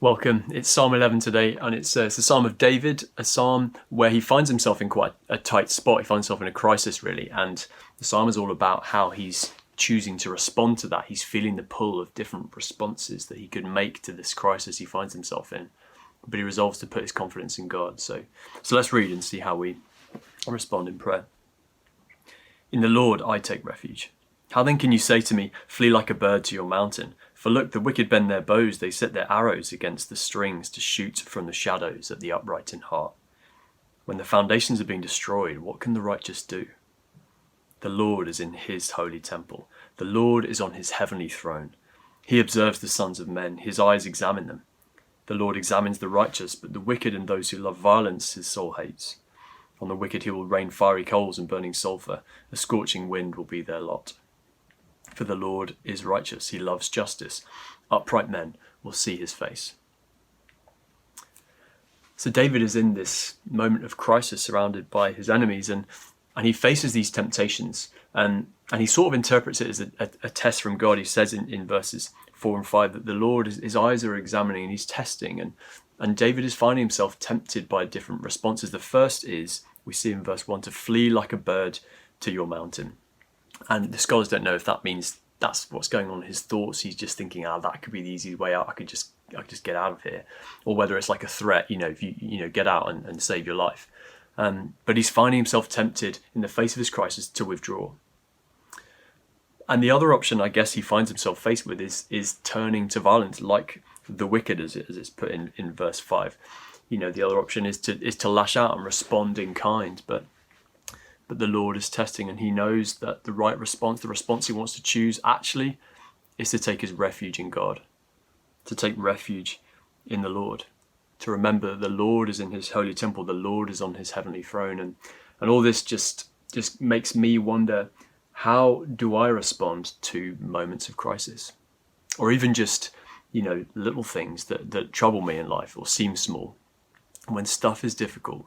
Welcome. It's Psalm 11 today, and it's the Psalm of David, a psalm where he finds himself in quite a tight spot. He finds himself in a crisis, really, and the psalm is all about how he's choosing to respond to that. He's feeling the pull of different responses that he could make to this crisis he finds himself in, but he resolves to put his confidence in God. So let's read and see how we respond in prayer. In the Lord I take refuge. How then can you say to me, flee like a bird to your mountain? For look, the wicked bend their bows, they set their arrows against the strings to shoot from the shadows at the upright in heart. When the foundations are being destroyed, what can the righteous do? The Lord is in his holy temple. The Lord is on his heavenly throne. He observes the sons of men. His eyes examine them. The Lord examines the righteous, but the wicked and those who love violence his soul hates. On the wicked he will rain fiery coals and burning sulphur. A scorching wind will be their lot. For the Lord is righteous, he loves justice. Upright men will see his face. So David is in this moment of crisis surrounded by his enemies, and he faces these temptations, and he sort of interprets it as a test from God. He says in verses 4 and 5 that the Lord, his eyes are examining and he's testing, and David is finding himself tempted by different responses. The first is, we see in verse 1, to flee like a bird to your mountain. And the scholars don't know if that means that's what's going on in his thoughts. He's just thinking, that could be the easy way out. I could just get out of here. Or whether it's like a threat, if you get out and save your life. But he's finding himself tempted in the face of his crisis to withdraw. And the other option, I guess, he finds himself faced with is turning to violence, like the wicked, as it's put in verse 5. The other option is to lash out and respond in kind, but the Lord is testing, and he knows that the right response, the response he wants to choose, actually is to take his refuge in God, to take refuge in the Lord, to remember that the Lord is in his holy temple, the Lord is on his heavenly throne, and all this just makes me wonder, how do I respond to moments of crisis, or even just little things that trouble me in life or seem small, when stuff is difficult.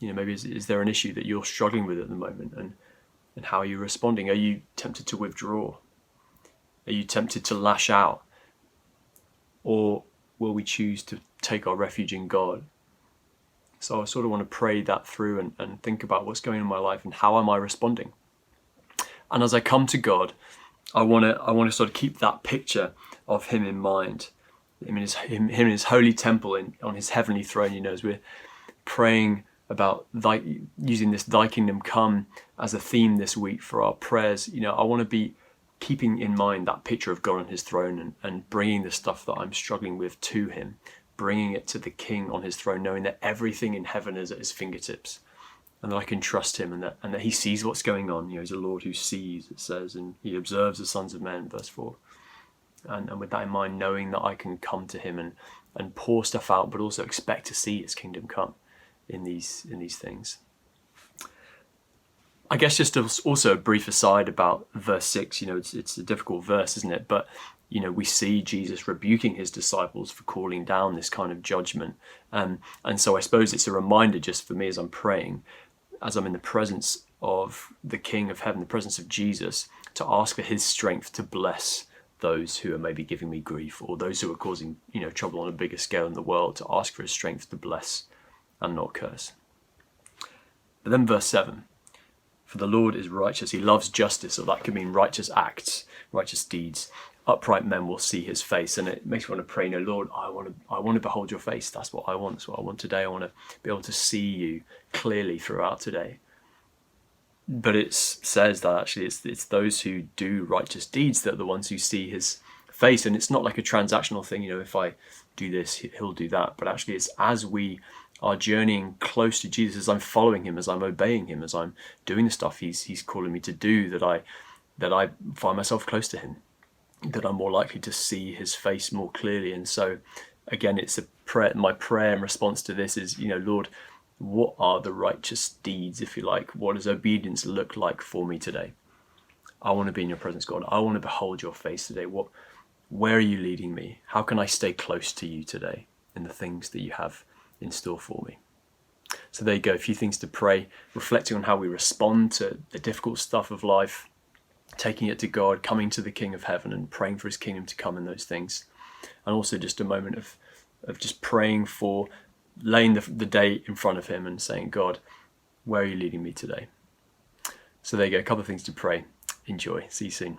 Maybe is there an issue that you're struggling with at the moment, and how are you responding? Are you tempted to withdraw? Are you tempted to lash out? Or will we choose to take our refuge in God? So I sort of want to pray that through and think about what's going on in my life and how am I responding? And as I come to God, I want to sort of keep that picture of him in mind. Him in his holy temple, on his heavenly throne, as we're praying about using this thy kingdom come as a theme this week for our prayers. I want to be keeping in mind that picture of God on his throne and bringing the stuff that I'm struggling with to him, bringing it to the king on his throne, knowing that everything in heaven is at his fingertips and that I can trust him and that he sees what's going on. He's a Lord who sees, it says, and he observes the sons of men, verse 4. And with that in mind, knowing that I can come to him and pour stuff out, but also expect to see his kingdom come in these things. I guess just also a brief aside about verse 6. It's a difficult verse, isn't it? But we see Jesus rebuking his disciples for calling down this kind of judgment, and so I suppose it's a reminder just for me as I'm praying, as I'm in the presence of the King of Heaven, the presence of Jesus, to ask for his strength to bless those who are maybe giving me grief, or those who are causing trouble on a bigger scale in the world, to ask for his strength to bless and not curse. But then verse 7, for the Lord is righteous, he loves justice, or that could mean righteous acts, righteous deeds. Upright men will see his face, and it makes me want to pray, Lord, I want to behold your face. That's what I want. That's what I want today. I want to be able to see you clearly throughout today. But it says that actually it's those who do righteous deeds that are the ones who see his face, and it's not like a transactional thing. If I do this, he'll do that. But actually, it's as we are journeying close to Jesus, as I'm following him, as I'm obeying him, as I'm doing the stuff he's calling me to do, that I find myself close to him, that I'm more likely to see his face more clearly. And so, again, it's a prayer. My prayer in response to this is, Lord, what are the righteous deeds, if you like? What does obedience look like for me today? I want to be in your presence, God. I want to behold your face today. Where are you leading me? How can I stay close to you today in the things that you have in store for me? So there you go, a few things to pray, reflecting on how we respond to the difficult stuff of life, taking it to God, coming to the King of Heaven and praying for his kingdom to come in those things. and also just a moment of just praying for, laying the day in front of him and saying, God, where are you leading me today? So there you go, a couple of things to pray. Enjoy. See you soon.